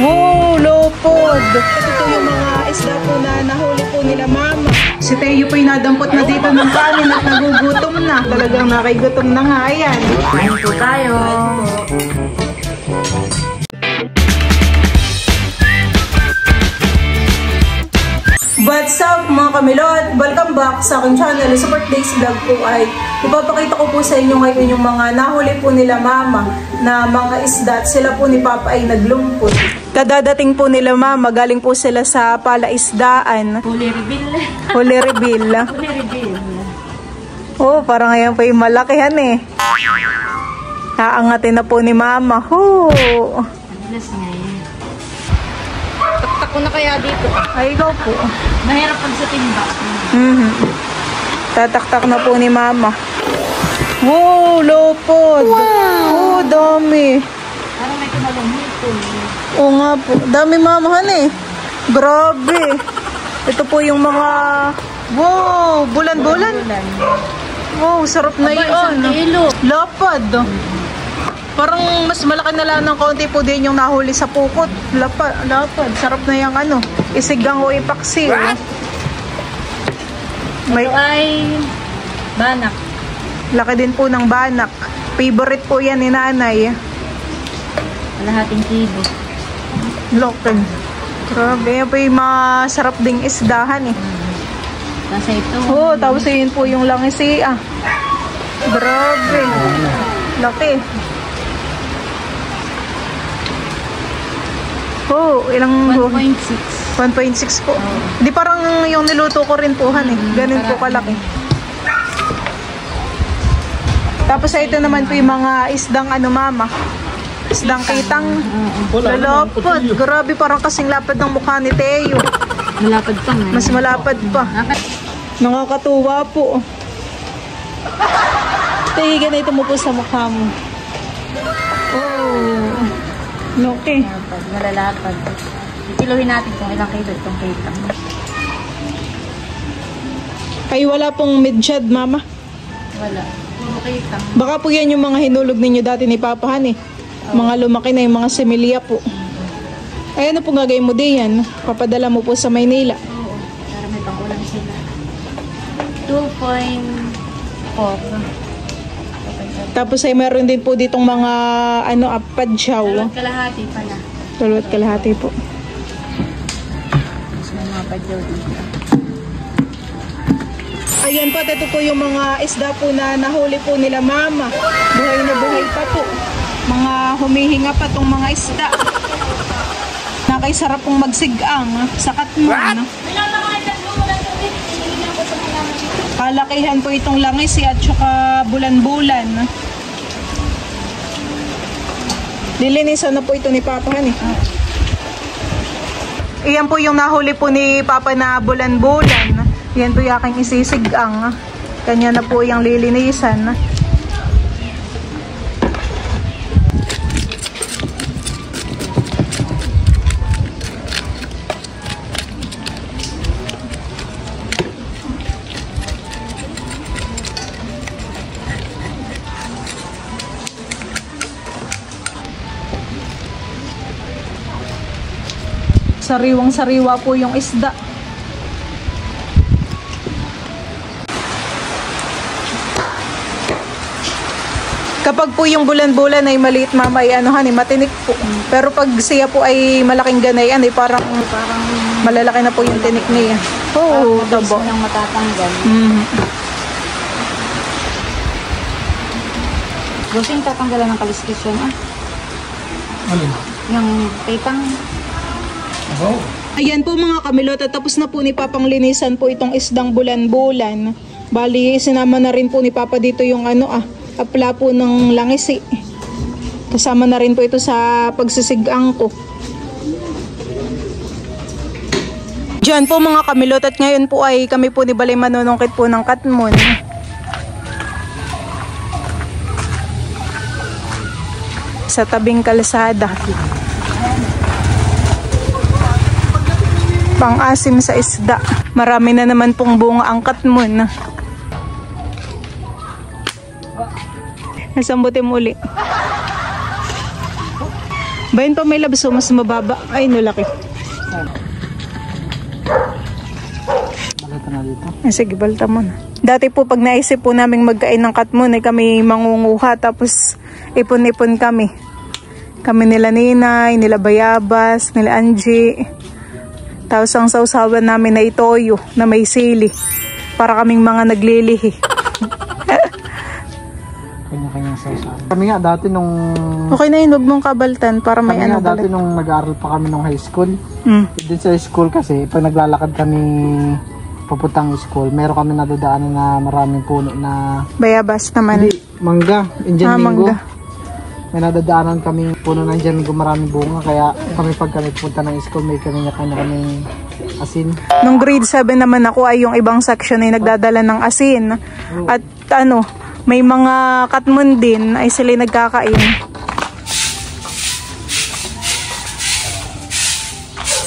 Wow, lopod. Ito yung mga isda po na nahuli po nila mama. Si Teo po nadampot na dito ng kanin at nagugutom na. Talagang nakigutom na nga. Ayan. Kain po tayo. What's up mga kamilot? Welcome back sa aking channel. Sa birthday's vlog po ay ipapakita ko po sa inyo ngayon yung mga nahuli po nila mama na mga isda at sila po ni Papa ay naglumpot. Kadadating po nila mama, galing po sila sa palaisdaan. Huli reveal. Huli reveal. Huli reveal. Oh, parang ngayon po yung malakihan eh. Haangatin na po ni mama. Oh. Madalas ngayon. Taktak ko na kaya dito. Ay, ikaw po. Mahirap pag sa timba. Tataktak na po ni mama. Wow, lopod. Wow. Oh, dami. Parang may kumalong hipon. Oo nga po. Dami mamahan eh. Grabe. Ito po yung mga... Wow, bulan-bulan. Wow, sarap na yun. Lapad. Parang mas malaki na lang ng konti po din yung nahuli sa pukot. Lapad. Sarap na yung ano. Isigang o ipaksiw. May... Ito ay banak. Laki din po ng banak. Favorite po yan ni nanay. Kalahating kilo. Loken. Grabe. Yan po yung masarap ding isdahan eh. Nasa ito. Oo, tapos yun po yung langis eh. Grabe. Laki. Oh, ilang... 1.6. 1.6 po. Di parang yung niluto ko rin po han eh. Ganun po kalaki. Tapos ito naman po yung mga isdang ano mama. Isdang kitang. Lalapad. Grabe, parang kasing lapad ng mukha ni Teo. Malapad pa nga. Mas malapad pa. Nakakatuwa po. Teo, ganito mo po sa mukha mo. Oh. Okay. Malalapad. Ikiluhin natin kung ilang kilo itong kitang. Ay, wala pong midjad, mama? Wala. Kitang. Baka po yan yung mga hinulog ninyo dati ni Papahan eh. Mga lumaki na yung mga similya po. Ay, ano po gagawin mo diyan? Papadala mo po sa Maynila. Oo. Para may pangulang sila. 2.4. Tapos ay meron din po ditong mga ano, apadyaw. 2 kalahati pala. 2 kalahati po. Mas may mga padyaw dito. Ayan po, ito po yung mga isda po na nahuli po nila mama. Buhay na buhay pa po. Mga humihinga pa tong mga isda. Nakaisarap pong magsigang sa katmon. Kalakihan po itong langis at saka bulan-bulan. Lilinisan na po ito ni Papahan eh. Iyan po yung nahuli po ni Papa na bulan-bulan. Yan po yung aking isisigang. Kanya na po yung lilinisan. Sariwang-sariwa po yung isda. Kapag po yung bulan-bulan ay maliit mama ay anuhan eh, matinik po. Pero pag siya po ay malaking ganayan ay parang malalaki na po yung tinik niya. Oo, tabo. Parang matatanggal. Gusing tatanggalan ng kaliskis yun Ano? Yung pitang. Oh. Ayan po mga kamilot, at tapos na po ni Papang linisan po itong isdang bulan-bulan. Bali, sinama na rin po ni Papa dito yung ano apla po ng langis eh. Kasama na rin po ito sa pagsisigang ko. Diyan po mga kamilot, at ngayon po ay kami po ni Balay manunungkit po ng katmon. Sa tabing kalsada. Pang-asim sa isda. Marami na naman pong bunga ang katmon. Nasang buti muli. Bayan pa may labas, so mas mababa. Ay, nulaki. Balita na dito. Ay, sige, balta mo na. Dati po, pag naisip po namin magkain ng katmon, ay kami mangunguha, tapos ipon-ipon kami. Kami nila Ninay, nila Bayabas, nila Angie. Tapos ang sausawan namin na itoyo, na may sili. Para kaming mga naglilihi. Kanya-kanyang sausawan. Kami nga dati nung... Okay na yun, huwag mong kabaltan para may Kami ano nga dati balik. nung nag-aaral pa kami nung high school. Mm. Doon sa school kasi, pag naglalakad kami papuntang school, meron kami nadadaanan na maraming puno na... Bayabas naman. Hindi, mangga. Indian Mingo. Mangga. May nadadaanan kami puno ng Indian Mingo, maraming bunga. Kaya kami pag kami pupunta ng school, may kanya-kanya kaming asin. Nung grade 7 naman ako ay yung ibang section ay nagdadala ng asin. At ano, may mga katmon din ay sila nagkakain.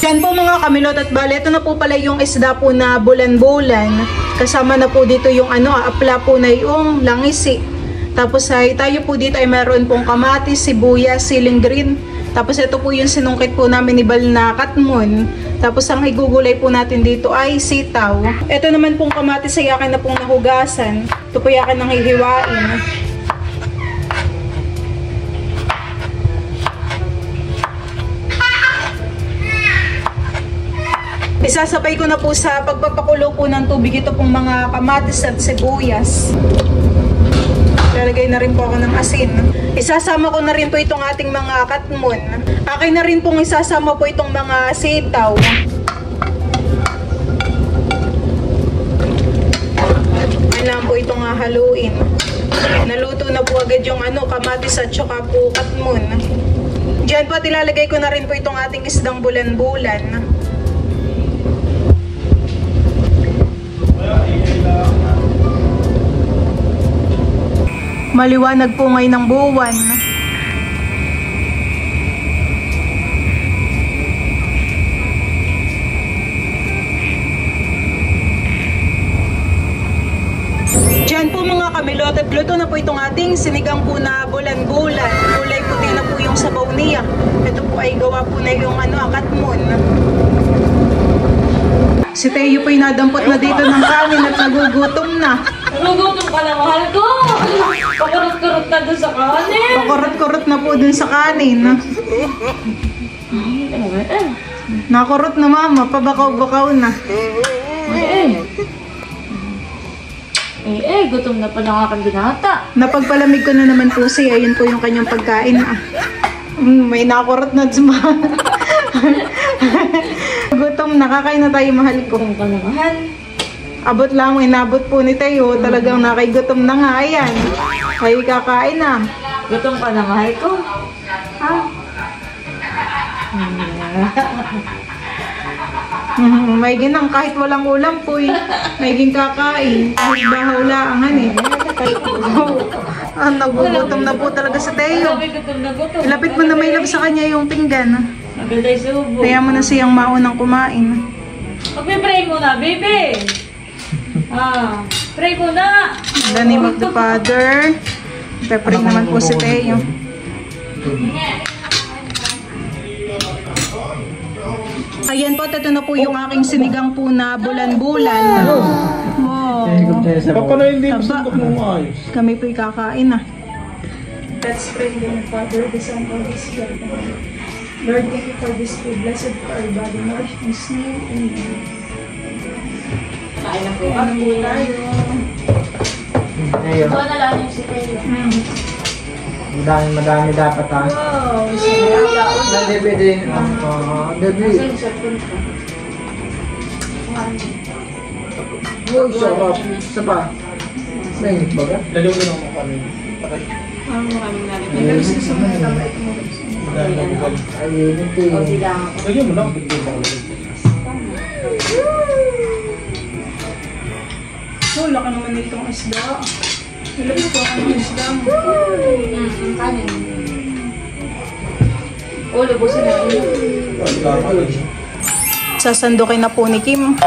Yan po mga kamilot at bale, ito na po pala yung isda po na bulan-bulan. Kasama na po dito yung ano, apla po na yung langisi. Tapos ay tayo po dito ay meron pong kamatis, sibuyas, siling green. Tapos ito po yung sinungkit po namin ni Bal na katmon. Tapos ang igugulay po natin dito ay sitaw. Ito naman pong kamatis ay akin na pong nahugasan. Ito po yung akin nang hihiwain. Isasabay ko na po sa pagpapakulo po ng tubig ito pong mga kamatis at sibuyas. Lalagay na rin po ako ng asin. Isasama ko na rin po itong ating mga katmon. Akin na rin pong isasama po itong mga sitaw. Kailangan po itong haluin. Naluto na po agad yung ano, kamatis at saka po katmon. Diyan po at ilalagay ko na rin po itong ating isdang bulan-bulan. Maliwanag po ngayon ng buwan. Diyan po mga kamilot at luto na po itong ating sinigang po na bulan-bulan. Kulay puti na po yung sabaw niya. Ito po ay gawa po na yung ano, katmon. Si Teo po ay nadampot na dito ng kanin at nagugutom na. Nagugutom ka na, mahal ko. Pakurot-kurot na doon sa kanin. Pakurot-kurot na po dun sa kanin. Nakurot na mama, pabakaw-bakaw na. Gutom na pala nga kang binata. Napagpalamig ko na naman po siya. Yun po yung kanyang pagkain. May nakurot na duma. Gutom, nakakain na tayo, mahal ko. Gutom ka na, mahal. Abot lang, inabot po ni Teo. Talagang nakigutom na nga. Ayan. Ay, kakain na. Gutom ka na, mahal ko. Ha? May ginang kahit walang ulam po eh. May kakain. Kahit bahaw laangan eh. Nagugutom na po talaga sa Teo. Gutom na gutom. Ilapit mo na may lab sa kanya yung pinggan. Maganda yung subo. Kaya mo na siyang maunang kumain. Magpipray muna, baby. Pray muna. In the name of the Father. Pepray naman po si Teo. Ayan po, ito na po yung aking sinigang po na bulan-bulan. Wow. Papa na hindi sundok mo maayos. Kami po'y kakain na. Let's pray in the name of the Father, the Son, and the Spirit. Lord, thank you for this food. Blessed for our body, nourish in His name. Amen. Kain na po. Kain po tayo. Ayun. Ito na lang yung si Tayo. Madami dapat ha. Wow. Hindi pwede. Baby. Uy, sarap. Isa pa. Mainit ba ka? Lalo na naman kami. Pero sa mga kamay mo. Ayun, ito yun. Ayun mo lang. Wala ka naman itong isda. Ilabit ko ako ng isda mo. Kanin. Lubusin na ulo. Sasandukin na po ni Kim.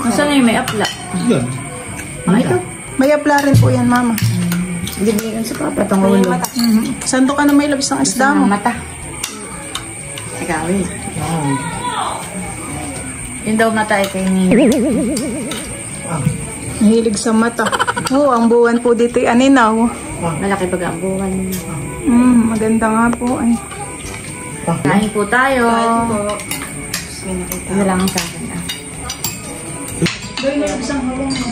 Nasaan na yung may apla? Yan. Ito. May apla rin po yan, mama. Hindi ba yun sa papa itong ulo? Sando ka na may labis ng isda mo. Mata. Ikaw eh. Yun daw matay kay Nino. Mahilig sa mata. Oh, ang buwan po dito ay aninaw. Malaki baga ang buwan. Maganda nga po ay. Kain po tayo. Kain po. Ano lang ang sa akin ah. Gawin mo isang hawang mo.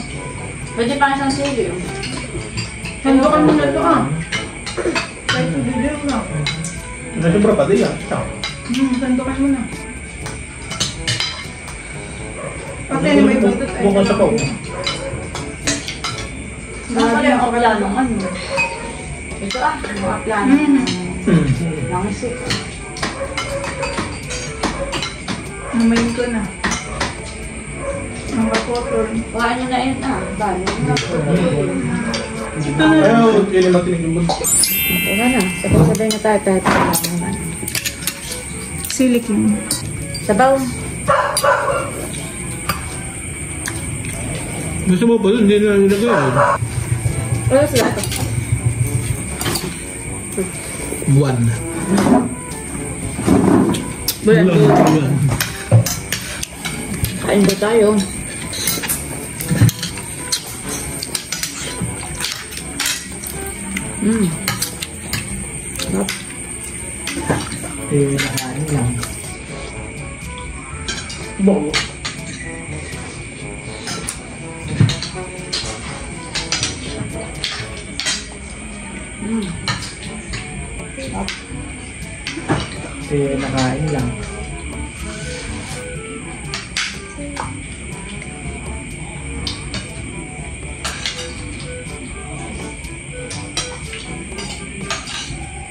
Pwede pa isang sili. Handukan mo na ito ah. Kahit ito video mo na. Nasa berapa dia? Handukan mo na. Okay, may buntot ay. Bukan sa ko. Ano yung plano? Ano? Ito ah, mga plano. Langisik. Namayin ko na. Ang kapotol. Kain mo na yun ah. Bali. Ayaw, hindi matinig yung buntot. Wala na. Sabay-sabay na tayo kahit wala naman. Silik yun. Sabaw. Gusto mo pa doon, hindi na nilagay. Wala sila ito. Buwan. Bulan. Buwan. Kain ba tayo? Sarap. Nakain lang. Bago. Nakain lang.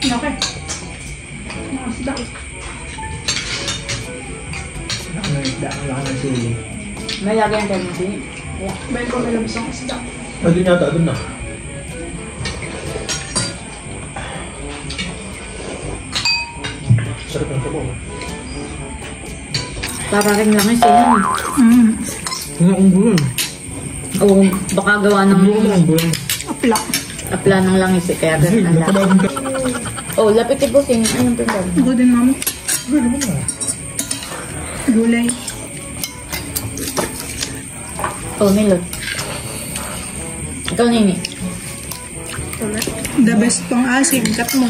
Okay. Nakasda. Isda ang laki ng sili. May lagyan tayo ng sili. Bayan ko may labis ang isda. Pwede niya ata doon na. Sarap ng sabaw. Pararing lang yung sili. Nga ang buwan. Oo, baka gawa ng Ang buwan. Apla. apla ng langis eh, kaya ganun ang laki. Nakabagong ka. Oh, lapit ibusin. Ayun, pinag. Ako din, mami. Gulay. Oh, Milot. Ikaw, Nini. The best pang asim. Kat mo.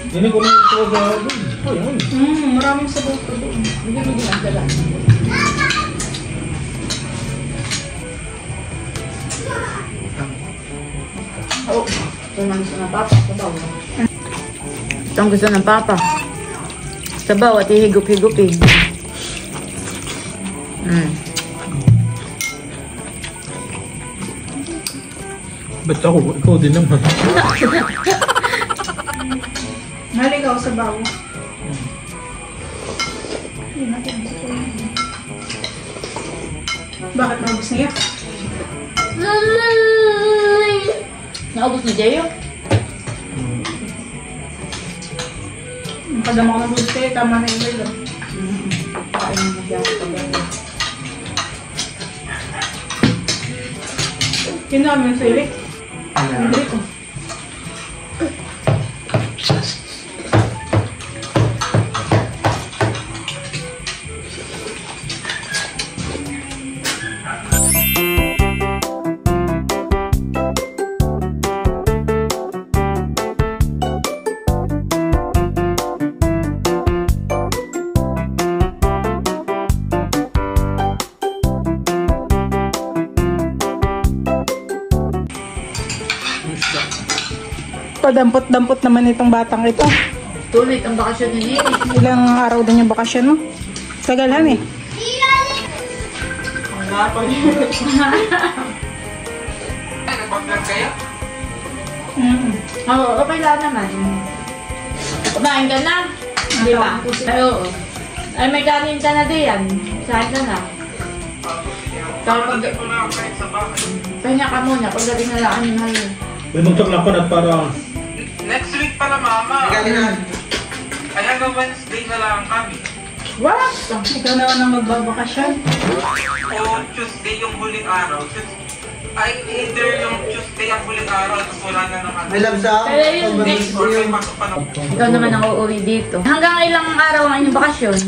Hindi ko may ito sa doon. Oh, yan. Maraming sabaw ko doon. Hindi mo ginagdala. Oh, ito ang gusto ng papa. Sabaw. Ito ang gusto ng papa. Sabaw at ihigup-higupin. Ba't ako? Ikaw din naman. Naligaw sa bawo. Bakit naubos na yan? Naubos ni Jeyo? Nakadama ko ng gusto eh. Tama na yung wilo. Kain mo siya sa pagkain. Yun na kami yung sili. Hindi ko. Padampot-dampot naman itong batang ito. Tulit ang bakasyon ni Nini. Ilang araw din yung bakasyon mo? Tagalan eh. Oo, okay lang naman. Kumain ka na? Di ba? Ay, oo. Ay, may kanin ka na diyan. Sahin ka na. Kaya pag... Pahinga ka muna. Pagdating na laan yung halo. May magtaklak ko na para... Next week pala, mama. Ay, hanggang Wednesday na lang kami. What? Ikaw naman ang magbabakasyon. O Tuesday yung huling araw. Ay, either yung Tuesday ang huling araw, tapos wala na naman. May labsa. Pero yung next, Or may pasok pa na. ikaw naman ang uuwi dito. Hanggang ilang araw ang inyong bakasyon?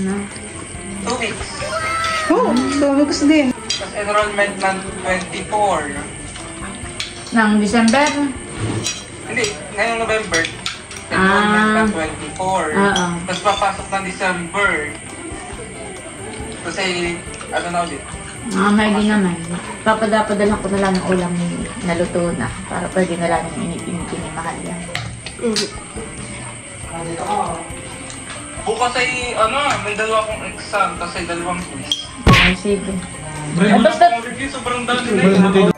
2 weeks. Oh, 2 weeks din. Tapos enrollment ng 24. Ng December? Hindi, ngayong November. Enrollment ng 24. Oo. Tapos papasok ng December. Kasi, ano na ulit? May naman. Papadala ko na lang ng ulam na luto na. Para pwede na lang yung initin ni Mahal yan. Bukas ay, may 2 akong exam, tapos ay 2 quiz. Ay, sige. May Basta, Sobrang dami na May yun. matay